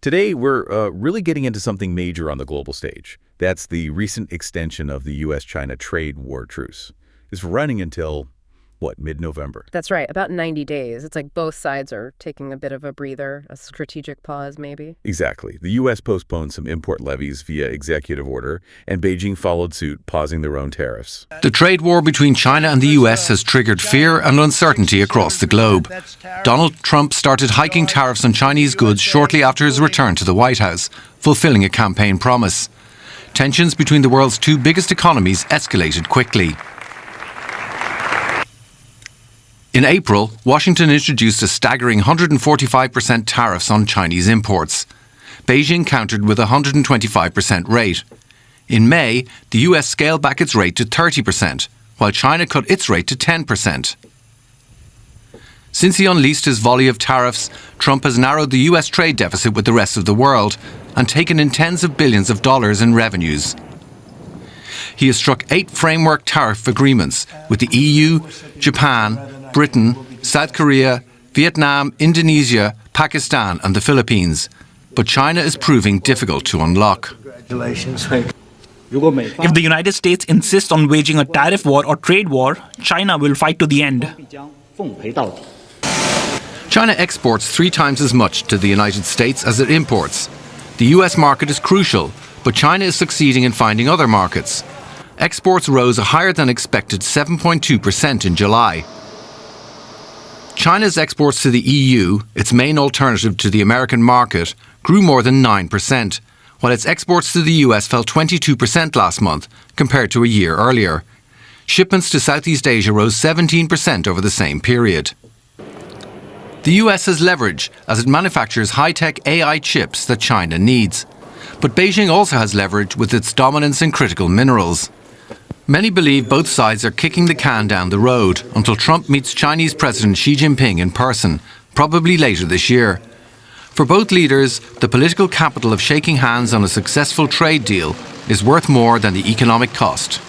Today, we're really getting into something major on the global stage. That's the recent extension of the U.S.-China trade war truce. It's running until, mid-November? That's right, about 90 days. It's like both sides are taking a bit of a breather, a strategic pause maybe. Exactly. The U.S. postponed some import levies via executive order, and Beijing followed suit, pausing their own tariffs. The trade war between China and the US has triggered fear and uncertainty across the globe. Donald Trump started hiking tariffs on Chinese goods shortly after his return to the White House, fulfilling a campaign promise. Tensions between the world's two biggest economies escalated quickly. In April, Washington introduced a staggering 145% tariffs on Chinese imports. Beijing countered with a 125% rate. In May, the US scaled back its rate to 30%, while China cut its rate to 10%. Since he unleashed his volley of tariffs, Trump has narrowed the US trade deficit with the rest of the world and taken in tens of billions of dollars in revenues. He has struck 8 framework tariff agreements with the EU, Japan, Britain, South Korea, Vietnam, Indonesia, Pakistan and the Philippines. But China is proving difficult to unlock. If the United States insists on waging a tariff war or trade war, China will fight to the end. China exports 3 times as much to the United States as it imports. The US market is crucial, but China is succeeding in finding other markets. Exports rose a higher than expected 7.2% in July. China's exports to the EU, its main alternative to the American market, grew more than 9%, while its exports to the US fell 22% last month compared to a year earlier. Shipments to Southeast Asia rose 17% over the same period. The US has leverage as it manufactures high-tech AI chips that China needs. But Beijing also has leverage with its dominance in critical minerals. Many believe both sides are kicking the can down the road until Trump meets Chinese President Xi Jinping in person, probably later this year. For both leaders, the political capital of shaking hands on a successful trade deal is worth more than the economic cost.